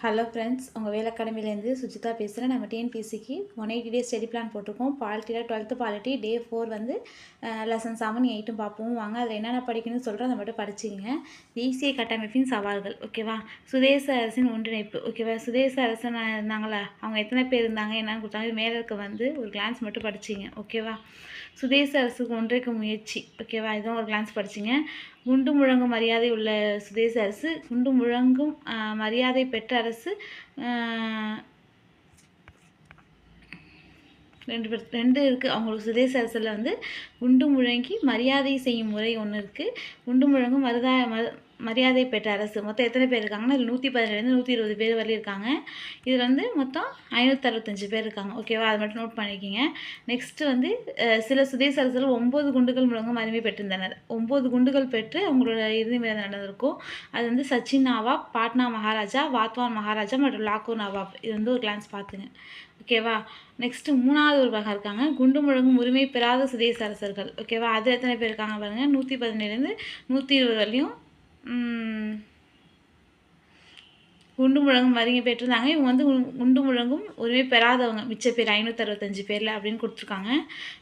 Hello friends, உங்கள் வேலை அகாடமிலேருந்து சுஜிதா பேசுகிறேன். நம்ம டிஎன்பிஎஸ்சிக்கு 180 டேஸ் ஸ்டடி பிளான் போட்டிருக்கோம். பாலிட்டியில் 12th பாலிட்டி டே 4 வந்து லெசன் 7, 8 பார்ப்போம். வாங்க அதில் என்னென்ன படிக்கணும்னு சொல்கிறேன், அதை மட்டும் படிச்சிங்க. தேசிய கட்டமைப்பின் சவால்கள், ஓகேவா? சுதேச அரசின் ஒன்றிணைப்பு, ஓகேவா? சுதேச அரசன் இருந்தாங்களா, அவங்க எத்தனை பேர் இருந்தாங்க, என்னென்னு கொடுத்தாங்க, மேலே இருக்க வந்து ஒரு கிளான்ஸ் மட்டும் படிச்சிங்க, ஓகேவா? சுதேச அரசுக்கு ஒன்றைக்க முயற்சி, ஓகேவா? இதுவும் ஒரு கிளான்ஸ் படிச்சிங்க. குண்டு முழங்கும் மரியாதை உள்ள சுதேச அரசு, குண்டு முழங்கும் மரியாதை பெற்ற அரசு, ரெண்டு இருக்குது. அவங்களுக்கு சுதேச அரசில் வந்து குண்டு முழங்கி மரியாதை செய்யும் முறை ஒன்று இருக்குது. குண்டு முழங்கும் மரியாதை பெற்ற அரசு. மொத்தம் எத்தனை பேர் இருக்காங்கன்னா, இதில் 117 120 பேர் வரையும் இருக்காங்க. இதில் வந்து மொத்தம் 565 பேர் இருக்காங்க, ஓகேவா? அதை மட்டும் நோட் பண்ணிக்கிங்க. நெக்ஸ்ட்டு வந்து சில சுதேச அரசுகள் 9 குண்டுகள் முழங்கும் அருமை பெற்றிருந்தனர். 9 குண்டுகள் பெற்று அவங்களோட இறுதி மேலே நடந்திருக்கும். அது வந்து சச்சின் நவாப், பாட்னா மகாராஜா, வாத்வான் மகாராஜா மற்றும் லாகூர் நவாப். இது வந்து ஒரு கிளான்ஸ் பார்த்துங்க, ஓகேவா? நெக்ஸ்ட்டு 3வது ஒரு வகை இருக்காங்க, குண்டு முழங்கும் உரிமை பெறாத சுதேச அரசர்கள், ஓகேவா? அது எத்தனை பேர் இருக்காங்க பாருங்கள், 117 120 வரையும் குண்டு முழங்கும் வரிங்க பெற்றிருந்தாங்க. இவங்க வந்து குண்டு முழங்கும் உரிமை பெறாதவங்க மிச்ச பேர் 565 பேரில் அப்படின்னு கொடுத்துருக்காங்க,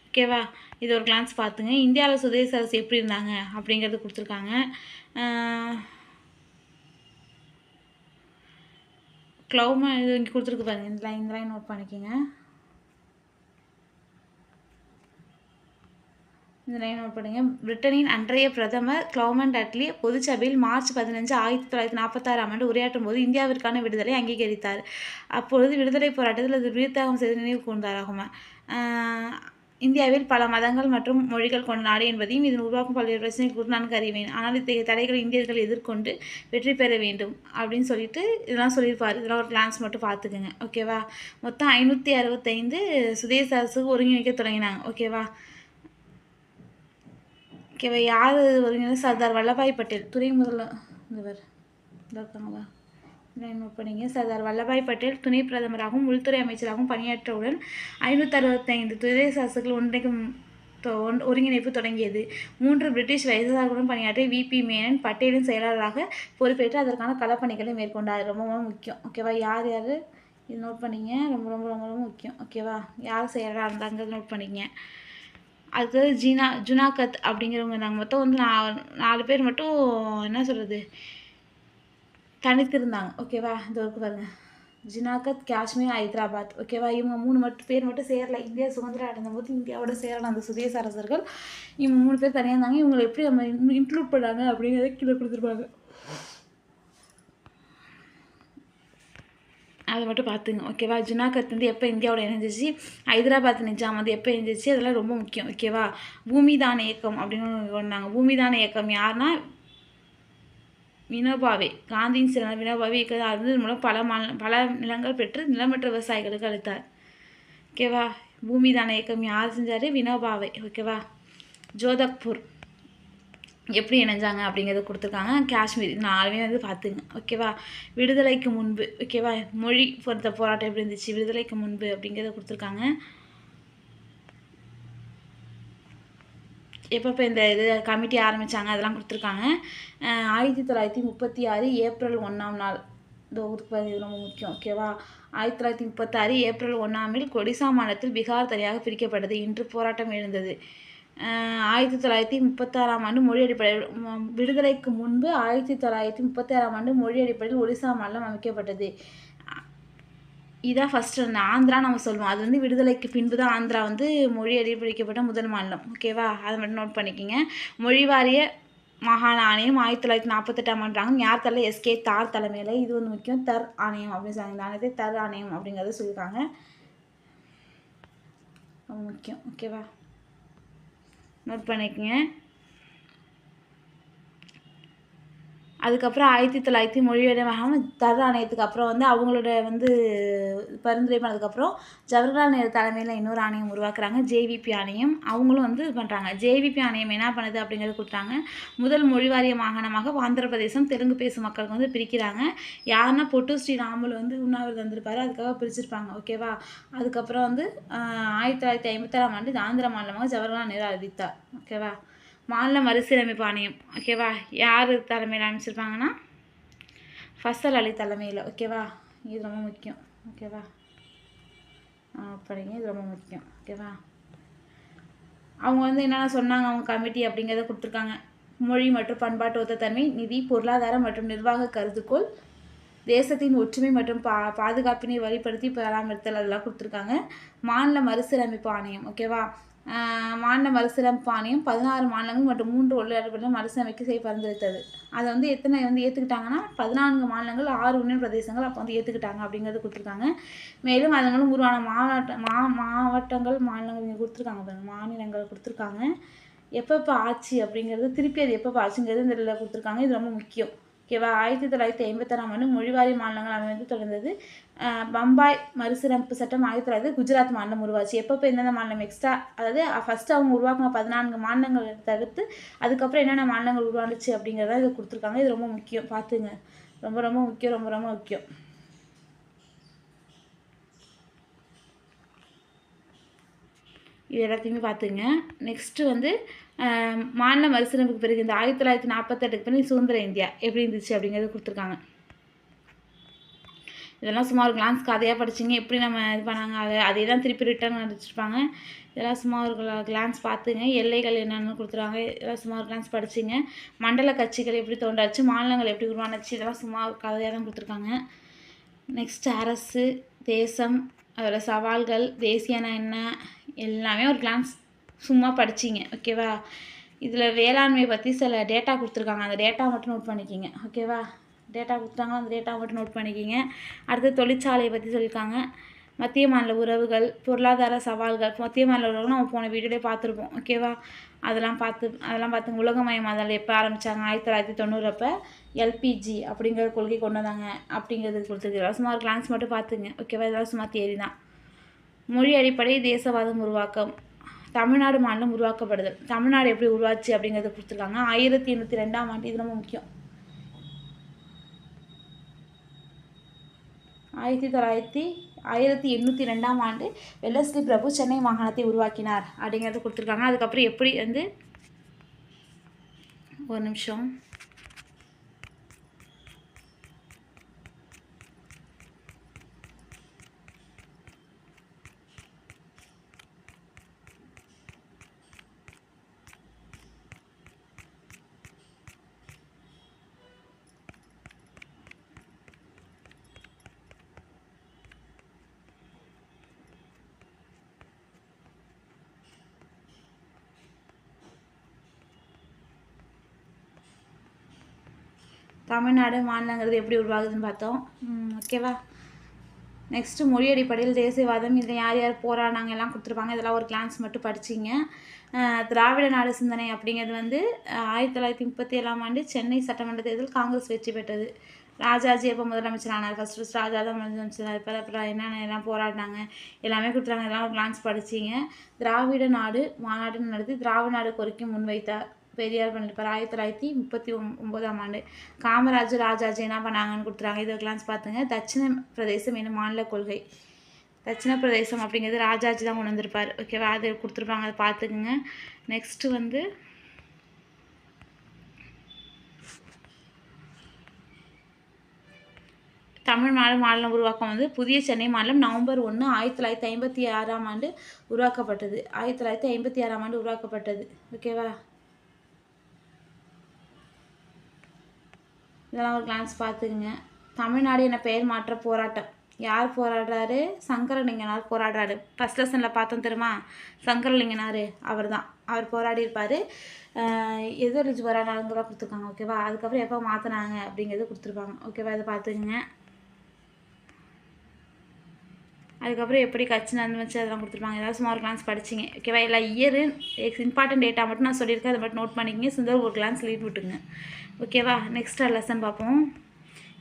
ஓகேவா? இது ஒரு கிளான்ஸ் பார்த்துங்க. இந்தியாவில் சுதேச அரசு எப்படி இருந்தாங்க அப்படிங்கிறது கொடுத்துருக்காங்க. க்ளௌமா இது இங்கே கொடுத்துருக்கு பாருங்கள், இந்த லைன் நோட் பண்ணிக்கோங்க. இந்த லைன் நோட் பண்ணுங்க. பிரிட்டனின் அன்றைய பிரதமர் கிளமெண்ட் அட்லி பொதுச்சபையில் மார்ச் 15 1946 உரையாற்றும் போது இந்தியாவிற்கான விடுதலை அங்கீகரித்தார். அப்பொழுது விடுதலை போராட்டத்தில் அது உயிர்த்தியாகம் செய்து நினைவு கூர்ந்தாராகும். இந்தியாவில் பல மதங்கள் மற்றும் மொழிகள் கொண்ட நாடு என்பதையும் இதன் உருவாக்கும் பல்வேறு பிரச்சனை குறித்து நன்கு அறிவேன். ஆனால் இத்தகைய தடைகளை இந்தியர்கள் எதிர்கொண்டு வெற்றி பெற வேண்டும் அப்படின்னு சொல்லிட்டு இதெல்லாம் சொல்லியிருப்பார். இதெல்லாம் ஒரு கிளான்ஸ் மட்டும் பார்த்துக்குங்க, ஓகேவா? மொத்தம் 565 சுதேச அரசுக்கு ஒருங்கிணைக்க தொடங்கினாங்க, ஓகேவா? ஓகேவா? யார் ஒருங்கிணைந்து? சர்தார் வல்லபாய் பட்டேல். துணை முதல்வர் இருக்காங்களா, நோட் பண்ணிங்க. சர்தார் வல்லபாய் பட்டேல் துணை பிரதமராகவும் உள்துறை அமைச்சராகவும் பணியாற்றவுடன் 565 சுதேச அரசுகள் ஒருங்கிணைப்பு தொடங்கியது. 3 பிரிட்டிஷ் வைஸ்ராய்களுடன் பணியாற்றிய விபி மேனன் பட்டேலின் செயலாளராக பொறுப்பேற்று அதற்கான களப்பணிகளை மேற்கொண்டார். ரொம்ப ரொம்ப முக்கியம், ஓகேவா? யார் யார் இது நோட் பண்ணிங்க, ரொம்ப ரொம்ப ரொம்ப ரொம்ப முக்கியம், ஓகேவா? யார் செயலாளராக இருந்தாங்க நோட் பண்ணிங்க. அடுத்தது ஜுனாகத் அப்படிங்கிறவங்க நாங்கள் மொத்தம் வந்து 4 பேர் மட்டும் என்ன சொல்கிறது தனித்திருந்தாங்க, ஓகேவா? இது வரைக்கும் பாருங்கள், ஜுனாகத், காஷ்மீர், ஹைதராபாத், ஓகேவா? இவங்க 3 பேர் மட்டும் சேரலை. இந்தியா சுதந்திரம் அடைந்தபோது இந்தியாவோட சேரலாம் அந்த சுதேச அரசர்கள். இவங்க 3 பேர் தனியாக இருந்தாங்க. இவங்களை எப்படி நம்ம இன்க்ளூட் பண்ணாங்க அப்படிங்கிறத கீழே கொடுத்துருப்பாங்க. அதை மட்டும் பார்த்துங்க, ஓகேவா? ஜுனாகத் வந்து எப்போ இந்தியாவோட இணைஞ்சிச்சு, ஹைதராபாத் நிஜாம் வந்து எப்போ இணைஞ்சிச்சு, அதெல்லாம் ரொம்ப முக்கியம், ஓகேவா? பூமிதான இயக்கம் அப்படின்னு சொன்னாங்க. பூமிதான இயக்கம் யாருன்னா வினோபாவே, காந்தியின் சில வினோபாவே இயக்கம். அது மூலம் பல நிலங்கள் பெற்று நிலமற்ற விவசாயிகளுக்கு அளித்தார், ஓகேவா? பூமிதான இயக்கம் யார் செஞ்சார்? வினோபாவே, ஓகேவா? ஜோதக்பூர் எப்படி இணைஞ்சாங்க அப்படிங்கிறத கொடுத்துருக்காங்க. காஷ்மீர் 4 வந்து பார்த்துங்க, ஓகேவா? விடுதலைக்கு முன்பு, ஓகேவா? மொழி பொறுத்த போராட்டம் எப்படி இருந்துச்சு விடுதலைக்கு முன்பு அப்படிங்கிறத கொடுத்துருக்காங்க. எப்போ இந்த இது கமிட்டி ஆரம்பித்தாங்க அதெல்லாம் கொடுத்துருக்காங்க. 1936 ஏப்ரல் 1ஆம் நாள் இந்த ஊருக்கு இது ரொம்ப முக்கியம், ஓகேவா? 1936 ஏப்ரல் 1ஆம் ஒடிசா மாநிலத்தில் பீகார் தனியாக பிரிக்கப்பட்டது. இன்று போராட்டம் எழுந்தது. 1936ஆம் ஆண்டு மொழி அடிப்படையில் விடுதலைக்கு முன்பு 1936ஆம் ஆண்டு மொழி அடிப்படையில் ஒடிசா மாநிலம் அமைக்கப்பட்டது. இதான் ஃபஸ்ட்டு அந்த ஆந்திரா நம்ம சொல்லுவோம். அது வந்து விடுதலைக்கு பின்பு தான் ஆந்திரா வந்து மொழி அடிப்படைக்கப்பட்ட முதல் மாநிலம், ஓகேவா? அதை மட்டும் நோட் பண்ணிக்கிங்க. மொழி வாரிய மாகாண ஆணையம் 1948ஆம் ஆண்டு யார் தலை? எஸ்கே தார் தலைமையில். இது வந்து முக்கியம், தர் ஆணையம் அப்படின்னு சொல்லுவாங்க. இந்த ஆணையத்தை தர் ஆணையம் அப்படிங்கிறத சொல்லியிருக்காங்க, ரொம்ப முக்கியம், ஓகேவா? நோட் பண்ணிக்கங்க. அதுக்கப்புறம் 1900 மொழியிடமாக தர் ஆணையத்துக்கு அப்புறம் வந்து அவங்களோட வந்து பரிந்துரை பண்ணதுக்கப்புறம் ஜவஹர்லால் நேரு தலைமையில் இன்னொரு ஆணையம் உருவாக்குறாங்க, ஜேவிபி ஆணையம். அவங்களும் வந்து இது பண்ணுறாங்க. ஜேவிபி ஆணையம் என்ன பண்ணுது அப்படிங்கிறது கொடுத்தாங்க. முதல் மொழிவாரிய மாகாணமாக ஆந்திர பிரதேசம் தெலுங்கு பேசும் மக்களுக்கு வந்து பிரிக்கிறாங்க. யாருன்னா பொட்டு ஸ்ரீராமுலு வந்து உண்ணாவிரதம் வந்திருப்பாரு, அதுக்காக பிரிச்சிருப்பாங்க, ஓகேவா? அதுக்கப்புறம் வந்து 1956ஆம் ஆண்டு ஆந்திர மாநிலமாக ஜவஹர்லால் நேரு அறிவித்தார், ஓகேவா? மாநில மறுசீரமைப்பு ஆணையம், ஓகேவா? யார் தலைமையில் அமைச்சிருப்பாங்கன்னா ஃபசல் அலி தலைமையில், ஓகேவா? இது ரொம்ப முக்கியம். ஓகேவா, படிங்க, இது ரொம்ப முக்கியம். ஓகேவா, அவங்க வந்து என்னென்ன சொன்னாங்க, அவங்க கமிட்டி அப்படிங்கிறத கொடுத்துருக்காங்க. மொழி மற்றும் பண்பாட்டு ஒத்தத்தன்மை, நிதி, பொருளாதார மற்றும் நிர்வாக கருதுகோள், தேசத்தின் ஒற்றுமை மற்றும் பாதுகாப்பினை வழிப்படுத்தி பராமரித்தல், அதெல்லாம் கொடுத்துருக்காங்க. மாநில மறுசீரமைப்பு ஆணையம். ஓகேவா, மாநில மறுசீரமைப்பு ஆணையம் 16 மாநிலங்கள் மற்றும் 3 உள்ளாட்சி மறுசீரமைக்க செய்ய பரிந்துரைத்தது. அதை வந்து எத்தனை வந்து ஏற்றுக்கிட்டாங்கன்னா 14 மாநிலங்கள் 6 யூனியன் பிரதேசங்கள் அப்போ வந்து ஏற்றுக்கிட்டாங்க அப்படிங்கிறது கொடுத்துருக்காங்க. மேலும் அதன் மூலம் உருவான மாவட்டங்கள் மாநிலங்கள் இங்கே கொடுத்துருக்காங்க, மாநிலங்கள் கொடுத்துருக்காங்க. எப்பப்போ ஆட்சி அப்படிங்கிறது திருப்பி அது எப்பப்போ ஆட்சிங்கிறது இந்த இதில் கொடுத்துருக்காங்க. இது ரொம்ப முக்கியம். ஓகேவா, 1956ஆம் ஆண்டு மொழிவாரி மாநிலங்கள் அமைந்து தொடர்ந்தது. பம்பாய் மறுசீரமைப்பு சட்டம் 1900 குஜராத் மாநிலம் உருவாச்சு. எப்பப்போ எந்தெந்த மாநிலம் எக்ஸ்ட்ரா, அதாவது ஃபஸ்ட்டு அவங்க உருவாக்கின 14 மாநிலங்கள் தவிர்த்து அதுக்கப்புறம் என்னென்ன மாநிலங்கள் உருவானுச்சு அப்படிங்கிறத இது கொடுத்துருக்காங்க. இது ரொம்ப முக்கியம், பார்த்துங்க. ரொம்ப ரொம்ப முக்கியம், ரொம்ப ரொம்ப முக்கியம். இது எல்லாத்தையுமே பார்த்துங்க. நெக்ஸ்ட்டு வந்து மாநில மறுசீரமைப்புக்கு பிறகு இந்த 1948க்கு பிறகு சுதந்திர இந்தியா எப்படி இருந்துச்சு அப்படிங்கிறது கொடுத்துருக்காங்க. இதெல்லாம் சும்மா ஒரு கிளான்ஸ் கதையாக படிச்சிங்க, எப்படி நம்ம இது பண்ணாங்க அதே தான் திருப்பி ரிட்டர்ன் அடிச்சிருப்பாங்க. இதெல்லாம் சும்மா ஒரு கிளான்ஸ் பார்த்துங்க. எல்லைகள் என்னென்னு கொடுத்துருவாங்க, இதெல்லாம் சும்மா ஒரு கிளான்ஸ் படிச்சிங்க. மண்டல கட்சிகள் எப்படி தோன்றாச்சு, மாநிலங்கள் எப்படி உருவானுச்சு, இதெல்லாம் சும்மா ஒரு கதையாக தான் கொடுத்துருக்காங்க. நெக்ஸ்ட் அரசு, தேசம், அதோட சவால்கள், தேசியனா என்ன, எல்லாமே ஒரு கிளான்ஸ் சும்மா படிச்சிங்க. ஓகேவா, இதில் வேளாண்மை பற்றி சில டேட்டா கொடுத்துருக்காங்க, அந்த டேட்டா மட்டும் நோட் பண்ணிக்கிங்க. ஓகேவா, டேட்டா கொடுத்தாங்க, அந்த டேட்டா மட்டும் நோட் பண்ணிக்கிங்க. அடுத்து தொழிற்சாலையை பற்றி சொல்லியிருக்காங்க. மத்திய மாநில உறவுகள், பொருளாதார சவால்கள். மத்திய மாநில உறவுகள் நம்ம போன வீடியோலே பார்த்துருப்போம். ஓகேவா, அதெல்லாம் பார்த்துங்க. உலகமயமாதல் எப்போ ஆரம்பித்தாங்க, 1990 அப்போ எல்பிஜி அப்படிங்கிற கொள்கை கொண்டு வந்தாங்க அப்படிங்கிறது கொடுத்துருக்கு. சும்மா ஒரு கிளான்ஸ் மட்டும் பார்த்துங்க. ஓகேவா, இதெல்லாம் சும்மா தியரி தான். மொழி அடிப்படை தேசவாதம் உருவாக்கம், தமிழ்நாடு மாநிலம் உருவாக்கப்படுதல், தமிழ்நாடு எப்படி உருவாச்சு அப்படிங்கிறத கொடுத்துருக்காங்க. 1802ஆம் ஆண்டு, இது ரொம்ப முக்கியம். 1802ஆம் ஆண்டு வெல்லஸ்லி பிரபு சென்னை மாகாணத்தை உருவாக்கினார் அப்படிங்கிறது கொடுத்துருக்காங்க. அதுக்கப்புறம் எப்படி வந்து ஒரு நிமிஷம், தமிழ்நாடு மாநிலங்கிறது எப்படி உருவாகுதுன்னு பார்த்தோம். ஓகேவா, நெக்ஸ்ட்டு மொழி அடிப்படையில் தேசியவாதம், இதில் யார் யார் போராடினாங்க எல்லாம் கொடுத்துருப்பாங்க. இதெல்லாம் ஒரு கிளான்ஸ் மட்டும் படிச்சிங்க. திராவிட நாடு சிந்தனை அப்படிங்கிறது வந்து 1937ஆம் ஆண்டு சென்னை சட்டமன்ற தேர்தல் காங்கிரஸ் வெற்றி பெற்றது. ராஜாஜி எப்போ முதலமைச்சர் ஆனார், ஃபஸ்ட்டு ராஜா தான் முதலமைச்சர். அப்புறம் என்னென்ன எல்லாம் போராடினாங்க எல்லாமே கொடுத்துருவாங்க. இதெல்லாம் ஒரு கிளான்ஸ் படிச்சிங்க. திராவிட நாடு மாநாடு நடத்தி திராவிட நாடு கோரிக்கை முன்வைத்தார், பெரியார் பண்ணியிருப்பார் 1939ஆம் ஆண்டு. காமராஜர் ராஜாஜி என்ன பண்ணாங்கன்னு கொடுத்துறாங்க. இதை கிளான்ஸ் பார்த்துங்க. தட்சிண பிரதேசம் என்னும் மாநில கொள்கை, தட்சிண பிரதேசம் அப்படிங்கிறது ராஜாஜி தான் கொண்டு வந்திருப்பார். ஓகேவா, அது கொடுத்துருப்பாங்க, அதை பார்த்துக்குங்க. நெக்ஸ்ட்டு வந்து தமிழ்நாடு மாநிலம் உருவாக்கம் வந்து புதிய சென்னை மாநிலம் நவம்பர் 1, 1956ஆம் ஆண்டு உருவாக்கப்பட்டது. 1956ஆம் ஆண்டு உருவாக்கப்பட்டது. ஓகேவா, இதெல்லாம் ஒரு கிளான்ஸ் பார்த்துக்குங்க. தமிழ்நாடு என பெயர் மாற்ற போராட்டம், யார் போராடுறாரு, சங்கரலிங்கனார் போராடுறாரு. ஃபஸ்ட் லெசனில் பார்த்தோம் தெரியுமா, சங்கரலிங்கனார் அவர் தான், அவர் போராடி இருப்பார். எதிர்த்து போராடினாருங்கிற கொடுத்துருக்காங்க. ஓகேவா, அதுக்கப்புறம் எப்போ மாற்றினாங்க அப்படிங்கிறது கொடுத்துருப்பாங்க. ஓகேவா, இதை பார்த்துக்குங்க. அதுக்கப்புறம் எப்படி கட்சி நடந்துச்சு அதெல்லாம் கொடுத்துருப்பாங்க. ஏதாவது சும்மா ஒரு கிளான்ஸ் படிச்சிங்க. ஓகேவா, எல்லா இயரு இம்பார்ட்டன்ட் டேட்டா மட்டும் நான் சொல்லியிருக்கேன், அதை மட்டும் நோட் பண்ணிக்கிங்க. சுந்தர் ஒரு கிளான்ஸ் லீட் விட்டுங்க. ஓகேவா, நெக்ஸ்ட் லெசன் பார்ப்போம்.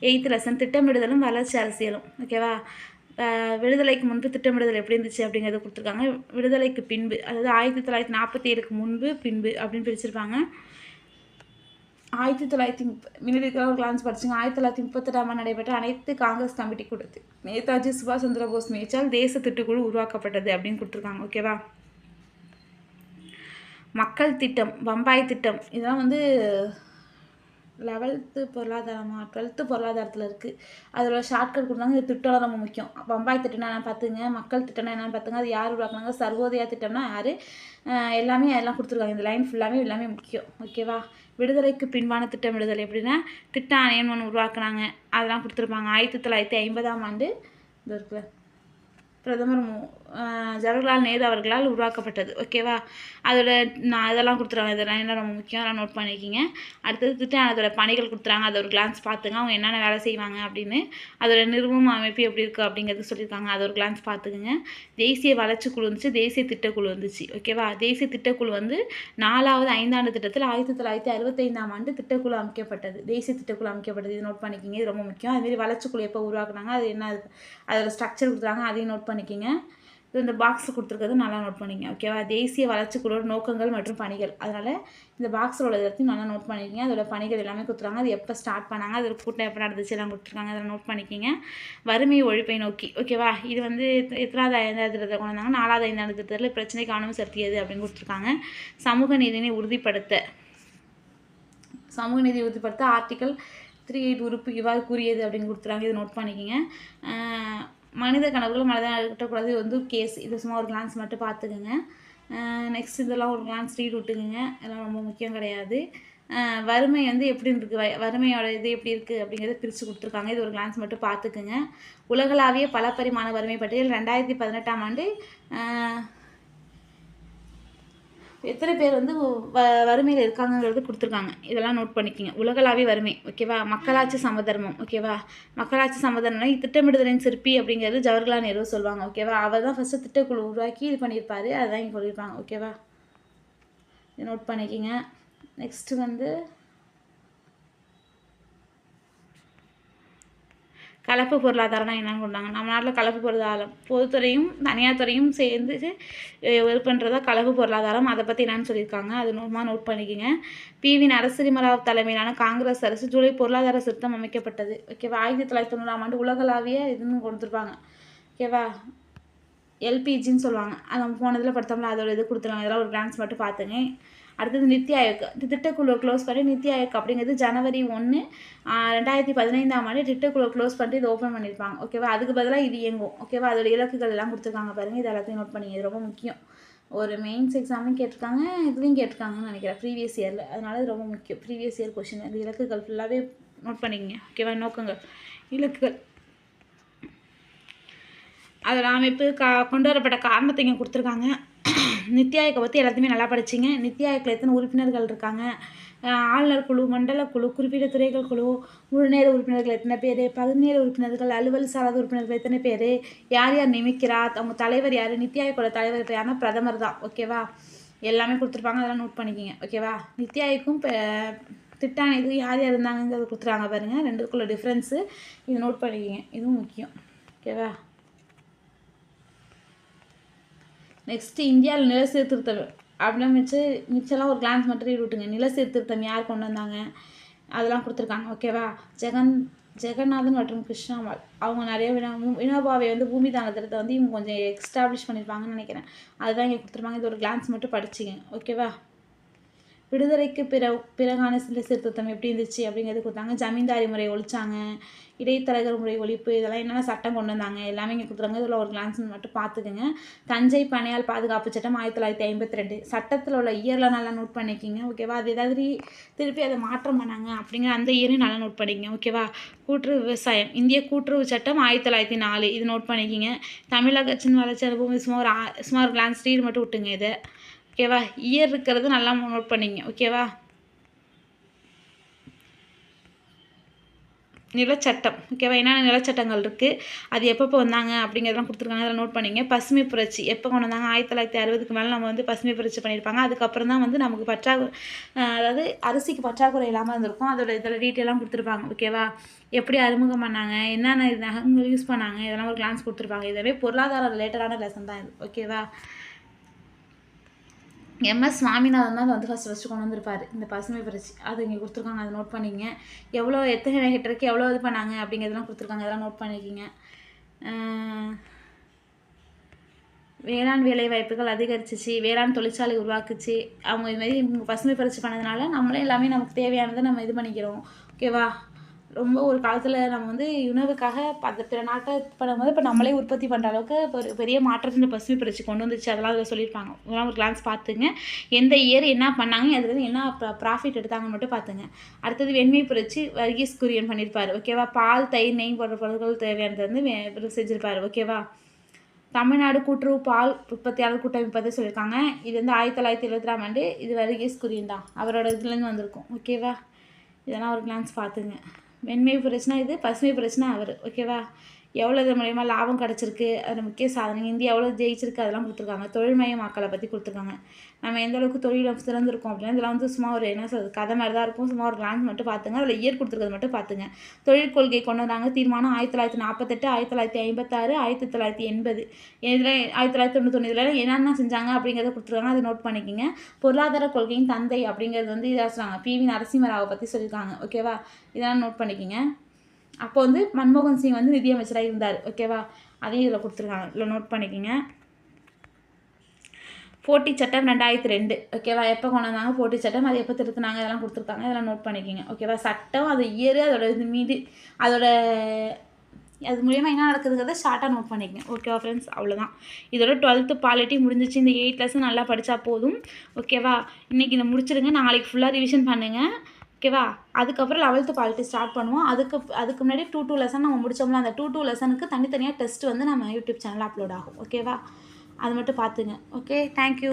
8th லெசன் திட்டமிடுதலும் வளர்ச்சி அரசியலும். ஓகேவா, விடுதலைக்கு முன்பு திட்டமிடுதல் எப்படி இருந்துச்சு அப்படிங்கிறத கொடுத்துருக்காங்க. விடுதலைக்கு பின்பு, அதாவது 1947க்கு முன்பு பின்பு அப்படின்னு பிரிச்சிருப்பாங்க. 1930 ஒரு கிளான்ஸ் படிச்சுங்க. 1938ஆம் ஆண்டு நடைபெற்ற அனைத்து காங்கிரஸ் கமிட்டி கூட்டத்தில் நேதாஜி சுபாஷ் சந்திர போஸ் மேய்ச்சால் தேச திட்டக்குழு உருவாக்கப்பட்டது அப்படின்னு கொடுத்துருக்காங்க. ஓகேவா, மக்கள் திட்டம், பம்பாய் திட்டம், இதெல்லாம் வந்து 11th பொருளாதாரமா 12th பொருளாதாரத்தில் இருக்குது. அதில் ஷார்ட்கட் கொடுத்தாங்க. இது திட்டம் ரொம்ப முக்கியம். பம்பாய் திட்டம்னா என்னென்னு பார்த்துங்க, மக்கள் திட்டம்னா என்னென்னு பார்த்துங்க, அது யார் உருவாக்குனாங்க, சர்வோதயா திட்டம்னா யார், எல்லாமே அதெல்லாம் கொடுத்துருக்காங்க. இந்த லைன் ஃபுல்லாகவே எல்லாமே முக்கியம். ஓகேவா. விடுதலைக்கு பின்பான திட்டமிடுதல் எப்படின்னா திட்ட ஆணையம் ஒன்று உருவாக்குனாங்க, அதெல்லாம் கொடுத்துருப்பாங்க. 1950ஆம் ஆண்டு இது இருக்குல்ல பிரதமர் ஜவஹர்லால் நேரு அவர்களால் உருவாக்கப்பட்டது. ஓகேவா. அதோட நான் இதெல்லாம் கொடுத்துருவாங்க. இதெல்லாம் என்ன ரொம்ப முக்கியம், அதெல்லாம் நோட் பண்ணிக்கிங்க. அடுத்தது திட்ட அதோட பணிகள் கொடுத்துறாங்க. அதை ஒரு கிளான்ஸ் பார்த்துங்க, அவங்க என்னென்ன வேலை செய்வாங்க அப்படின்னு. அதோட நிறுவனம் அமைப்பு எப்படி இருக்குது அப்படிங்கிறது சொல்லியிருக்காங்க, அதை ஒரு கிளான்ஸ் பார்த்துக்குங்க. தேசிய வளர்ச்சி குழு வந்துச்சு, தேசிய திட்டக்குழு வந்துச்சு. ஓகேவா. தேசிய திட்டக்குழு வந்து 4வது ஐந்தாண்டு திட்டத்தில் 1965ஆம் ஆண்டு திட்டக்குழு அமைக்கப்பட்டது. தேசிய திட்டக்குழு அமைக்கப்பட்டது. இது நோட் பண்ணிக்கிங்க, இது ரொம்ப முக்கியம். அதுமாரி வளர்ச்சி குழு எப்போ உருவாக்குனாங்க, அது என்ன, அதில் ஸ்ட்ரக்சர் கொடுத்துறாங்க, அதையும் நோட் பண்ணிக்கிங்க. இது இந்த பாக்ஸில் கொடுத்துருக்கிறது நல்லா நோட் பண்ணிங்க. ஓகேவா. தேசிய வளர்ச்சி குழுவோட நோக்கங்கள் மற்றும் பணிகள், அதனால் இந்த பாக்ஸில் உள்ள எல்லாத்தையும் நல்லா நோட் பண்ணிக்கிங்க. அதோட பணிகள் எல்லாமே கொடுத்துருவாங்க, அது எப்போ ஸ்டார்ட் பண்ணாங்க, அதோட கூட்டம் எப்போ நடந்துச்சு எல்லாம் கொடுத்துருக்காங்க, அதில் நோட் பண்ணிக்கிங்க. வறுமை ஒழிப்பை நோக்கி. ஓகேவா. இது வந்து எத்தனாவது ஐந்தாவது திட்டத்தை கொண்டு வந்தாங்க, 4வது ஐந்தாவது திட்டத்தில் பிரச்சனை கவனம் செலுத்தியது அப்படின்னு கொடுத்துருக்காங்க. சமூக நீதினை உறுதிப்படுத்த ஆர்டிக்கல் 38 உறுப்பு இவ்வாறு கூறியது அப்படின்னு கொடுத்துறாங்க, இதை நோட் பண்ணிக்கிங்க. மனித கனவுகள் மனதாக இருக்கக்கூடாது, இது வந்து கேஸ், இது சும்மா ஒரு கிளான்ஸ் மட்டும் பார்த்துக்குங்க. நெக்ஸ்ட் இதெல்லாம் ஒரு கிளான்ஸ் ரீட் விட்டுக்குங்க, இதெல்லாம் ரொம்ப முக்கியம் கிடையாது. வறுமை வந்து எப்படி இருக்குது, வறுமையோட இது எப்படி இருக்குது அப்படிங்கிறத பிரித்து கொடுத்துருக்காங்க, இது ஒரு கிளான்ஸ் மட்டும் பார்த்துக்குங்க. உலகளாவிய பல பரிமாண வறுமை பட்டியல் 2018ஆம் ஆண்டு எத்தனை பேர் வந்து வறுமையில் இருக்காங்கங்கிறது கொடுத்துருக்காங்க, இதெல்லாம் நோட் பண்ணிக்கிங்க. உலகளாவிய வறுமை. ஓகேவா. மக்களாட்சி சமதர்மம். ஓகேவா. மக்களாட்சி சமதர்மம்னா திட்டமிடுதலின் சிற்பி அப்படிங்கிறது ஜவஹர்லால் நேரு சொல்லுவாங்க. ஓகேவா. அவர் தான் ஃபஸ்ட்டு திட்டக்குழு உருவாக்கி இது பண்ணியிருப்பார், அதுதான் இங்கே சொல்லியிருப்பாங்க. ஓகேவா. இதை நோட் பண்ணிக்கிங்க. நெக்ஸ்ட்டு வந்து கலப்பு பொருளாதாரம்னா என்னென்னு கொண்டாங்க. நம்ம நாட்டில் கலப்பு பொருளாதாரம் பொதுத்துறையும் தனியார் துறையும் சேர்ந்து இது பண்ணுறதா கலப்பு பொருளாதாரம். அதை பற்றி என்னென்னு சொல்லியிருக்காங்க, அது நோட் பண்ணிக்கோங்க. PV நரசிம்மராவ் தலைமையிலான காங்கிரஸ் அரசு ஜூலை பொருளாதார சட்டம் அமைக்கப்பட்டது. ஓகேவா. 1990ஆம் ஆண்டு உலகளாவிய இதுன்னு கொடுத்துருப்பாங்க. ஓகேவா. LPGன்னு சொல்லுவாங்க, அது நம்ம போனதில் படுத்தோம்ல, அதோட இது கொடுத்துருவாங்க. இதெல்லாம் ஒரு கிளான்ஸ் மட்டும் பார்த்துங்க. அடுத்தது நித்தி ஆயோக். இந்த திட்டக்குழுவை க்ளோஸ் பண்ணி நித்தி ஆயோக் அப்படிங்கிறது ஜனவரி 1, 2015ஆம் ஆண்டு திட்டக்குழுவை க்ளோஸ் பண்ணிட்டு இது ஓப்பன் பண்ணியிருப்பாங்க. ஓகேவா. அதுக்கு பதிலாக இது இயங்கும். ஓகேவா. அதோட இலக்குகள் எல்லாம் கொடுத்துருக்காங்க பாருங்கள், இது எல்லாத்தையும் நோட் பண்ணிங்க, இது ரொம்ப முக்கியம். ஒரு மெயின்ஸ் எக்ஸாமும் கேட்டிருக்காங்க, இதுலேயும் கேட்டிருக்காங்கன்னு நினைக்கிறேன் ப்ரீவியஸ் இயரில், அதனால இது ரொம்ப முக்கியம். ப்ரீவியஸ் இயர் கொஷின், இந்த இலக்குகள் ஃபுல்லாகவே நோட் பண்ணிக்கங்க. ஓகேவா. நோக்கங்கள், இலக்குகள், அதோட அமைப்பு கொண்டு வரப்பட்ட காரணத்தை இங்கே கொடுத்துருக்காங்க. நித்தி ஆயோக்கை பற்றி எல்லாத்தையுமே நல்லா படிச்சிங்க. நித்தி ஆயோக்கில் எத்தனை உறுப்பினர்கள் இருக்காங்க, ஆளுநர் குழு, மண்டல குழு, குறிப்பிட்ட துறைகள் குழு, முழு நேர உறுப்பினர்கள் எத்தனை பேர், பகுதி நேர உறுப்பினர்கள், அலுவல் சாராத உறுப்பினர்கள் எத்தனை பேர், யார் யார் நியமிக்கிறார், அவங்க தலைவர் யார், நித்தி ஆயோக்கோட தலைவர் யாருன்னா பிரதமர் தான். ஓகேவா. எல்லாமே கொடுத்துருப்பாங்க, அதெல்லாம் நோட் பண்ணிக்கிங்க. ஓகேவா. நித்தி ஆயோக்கும் திட்டான இது யார் யார் இருந்தாங்கிறது கொடுத்துருவாங்க பாருங்கள், ரெண்டுக்குள்ள டிஃப்ரென்ஸு, இது நோட் பண்ணிக்கிங்க, இதுவும் முக்கியம். ஓகேவா. நெக்ஸ்ட்டு இந்தியாவில் நில சீர்திருத்தம் அப்படின்னா மிச்சம்லாம் ஒரு கிளான்ஸ் மட்டும் ரீட் விட்டுங்க. நில சீர்திருத்தம் யார் கொண்டு வந்தாங்க அதெல்லாம் கொடுத்துருக்காங்க. ஓகேவா. ஜெகநாதன் மற்றும் கிருஷ்ணாமால் அவங்க நிறைய வினோபாவை வந்து பூமி தான திட்டத்தை வந்து இவங்க கொஞ்சம் எக்ஸ்டாப்ளிஷ் பண்ணியிருப்பாங்கன்னு நினைக்கிறேன், அதுதான் இங்கே கொடுத்துருப்பாங்க. இது ஒரு கிளான்ஸ் மட்டும் படிச்சிங்க. ஓகேவா. விடுதலைக்கு பிறகான சில சீர்திருத்தம் எப்படி இருந்துச்சு அப்படிங்கிறது கொடுத்தாங்க. ஜமீன்தாரி முறை ஒழிச்சாங்க, இடைத்தரகர் முறை ஒழிப்பு, இதெல்லாம் என்னென்ன சட்டம் கொண்டு வந்தாங்க எல்லாமே இங்கே கொடுத்துருவாங்க. இதில் ஒரு கிளான்ஸ் மட்டும் பார்த்துக்குங்க. தஞ்சை பணியால் பாதுகாப்பு சட்டம் 1952 சட்டத்தில் உள்ள இயரில் நல்லா நோட் பண்ணிக்கிங்க. ஓகேவா. அது ஏதாவது திருப்பி அதை மாற்றம் பண்ணாங்க அப்படிங்கிற அந்த இயரையும் நல்லா நோட் பண்ணிக்கிங்க. ஓகேவா. கூட்டுறவு விவசாயம், இந்திய கூட்டுறவு சட்டம் 1904, இது நோட் பண்ணிக்கிங்க. தமிழகத்தின் வளர்ச்சி அனுபவம் சும்மா ஒரு கிளான்ஸ் ரீடு மட்டும் விட்டுங்க இதை. ஓகேவா. இயர் இருக்கிறது நல்லா நோட் பண்ணிங்க. ஓகேவா. நிலச்சட்டம். ஓகேவா. என்னென்ன நிலச்சட்டங்கள் இருக்குது, அது எப்பப்போ வந்தாங்க அப்படிங்கிறதெல்லாம் கொடுத்துருக்காங்க, அதெல்லாம் நோட் பண்ணிங்க. பசுமை புரட்சி எப்போ கொண்டு வந்தாங்க, 1960க்கு மேலே நம்ம வந்து பசுமை புரட்சி பண்ணியிருப்பாங்க. அதுக்கப்புறம் தான் வந்து நமக்கு அதாவது அரிசிக்கு பற்றாக்குறை இல்லாமல் இருந்திருக்கும், அதோட இதில் டீட்டெயிலாம் கொடுத்துருப்பாங்க. ஓகேவா. எப்படி அறிமுகம் பண்ணாங்க, என்னென்ன நகங்கள் யூஸ் பண்ணாங்க, இதெல்லாம் ஒரு கிளான்ஸ் கொடுத்துருப்பாங்க. இதவே பொருளாதார ரிலேட்டடான லெசன் தான் இது. ஓகேவா. MS சுவாமிநாதன் தான் அதை வந்து ஃபஸ்ட்டு கொண்டு வந்திருப்பார் இந்த பசுமை புரட்சி, அது இங்கே கொடுத்துருக்காங்க, அதை நோட் பண்ணிங்க. எவ்வளோ எத்தனை ஹெக்டருக்கு எவ்வளோ இது பண்ணாங்க அப்படிங்கிறதெல்லாம் கொடுத்துருக்காங்க, அதெல்லாம் நோட் பண்ணிக்கிங்க. வேளாண் வேலைவாய்ப்புகள் அதிகரிச்சிச்சு, வேளாண் தொழிற்சாலை உருவாக்குச்சு. அவங்க இதுமாரி பசுமை புரட்சி பண்ணதுனால நம்மளே எல்லாமே நமக்கு தேவையானதை நம்ம இது பண்ணிக்கிறோம். ஓகேவா? ரொம்ப ஒரு காலத்தில் நம்ம வந்து உணவுக்காக பிற நாட்டை பண்ணும்போது இப்போ நம்மளே உற்பத்தி பண்ணுற அளவுக்கு ஒரு பெரிய மாற்றத்தை இந்த பசுமை புரட்சி கொண்டு வந்துச்சு. அதெல்லாம் அதில் சொல்லியிருப்பாங்க. இதெல்லாம் ஒரு கிளான்ஸ் பார்த்துங்க. எந்த இயர் என்ன பண்ணாங்க, அதுலேருந்து என்ன ப்ராஃபிட் எடுத்தாங்கன்னு மட்டும் பார்த்துங்க. அடுத்தது வெண்மை புரட்சி வர்கீஸ் குரியன் பண்ணியிருப்பார். ஓகேவா? பால், தயிர், நெய் போன்ற பொருட்கள் தேவையானது வந்து செஞ்சுருப்பார். ஓகேவா? தமிழ்நாடு கூட்டுறவு பால் உற்பத்தியாளர் கூட்டமைப்பு பற்றி சொல்லியிருக்காங்க. இது வந்து 1976ஆம் ஆண்டு. இது வர்கீஸ் குரியன் தான், அவரோட இதுலேருந்து வந்திருக்கும். ஓகேவா? இதெல்லாம் ஒரு கிளான்ஸ் பார்த்துங்க. வெண்மை புரட்சினா இது, பசுமை புரட்சினா அவர். ஓகேவா? எவ்வளோ இது மூலயமா லாபம் கிடச்சிருக்கு, அது முக்கிய சாதனை, இந்தியா எவ்வளோ ஜெயிச்சிருக்கு, அதெல்லாம் கொடுத்துருக்காங்க. தொழில்மயமாக்கலை பற்றி கொடுத்துருக்காங்க. நம்ம எந்த அளவுக்கு தொழில் சிறந்திருக்கோம் அப்படின்னா இதெல்லாம் வந்து சும்மா ஒரு என்ன சொல்கிறது கதை மாதிரி தான் இருக்கும். சும்மா ஒரு கிளான்ஸ் மட்டும் பார்த்துங்க. அதில் இயர் கொடுத்துருக்கிறது மட்டும் பார்த்துங்க. தொழில் கொள்கை கொண்டு வந்தாங்க. தீர்மானம் 1948, 1956, 1980. இதில் 1991 இதில் என்னென்ன செஞ்சாங்க அப்படிங்கிறத கொடுத்துருக்காங்க. அதை நோட் பண்ணிக்கோங்க. பொருளாதார கொள்கையின் தந்தை அப்படிங்கிறது வந்து இதாக சொல்லுவாங்க, பி.வி. நரசிம்மராவை பற்றி சொல்லியிருக்காங்க. ஓகேவா? இதெல்லாம் நோட் பண்ணிக்கோங்க. அப்போ வந்து மன்மோகன் சிங் வந்து நிதியமைச்சராக இருந்தார். ஓகேவா? அதையும் இதில் கொடுத்துருக்காங்க. இதில் நோட் பண்ணிக்கோங்க. போட்டி சட்டம் 2002. ஓகேவா? எப்போ கொண்டு வந்தாங்க போட்டி சட்டம், அது எப்போ திருத்தினாங்க, இதெல்லாம் கொடுத்துருக்காங்க. இதெல்லாம் நோட் பண்ணிக்கோங்க. ஓகேவா? சட்டம், அது இயரு, அதோட இது மீது அதோட அது மூலியமாக என்ன நடக்குதுங்கிறத ஷார்ட்டாக நோட் பண்ணிக்கங்க. ஓகேவா ஃப்ரெண்ட்ஸ்? அவ்வளோதான். இதோட 12th பாலிட்டி முடிஞ்சிச்சு. இந்த 8 லெசன் நல்லா படித்தா போதும். ஓகேவா? இன்றைக்கி இதை முடிச்சிடுங்க. நாளைக்கு ஃபுல்லாக ரிவிஷன் பண்ணுங்கள். ஓகேவா? அதுக்கப்புறம் 11th பாலிட்டி ஸ்டார்ட் பண்ணுவோம். அதுக்கு முன்னாடி 2 லெசன் நம்ம முடித்தோம்ல, அந்த 2 லெசனுக்கு தனித்தனியாக டெஸ்ட் வந்து நம்ம யூடியூப் சேனலில் அப்லோட் ஆகும். ஓகேவா? அது மட்டும் பார்த்துங்க. Okay, thank you.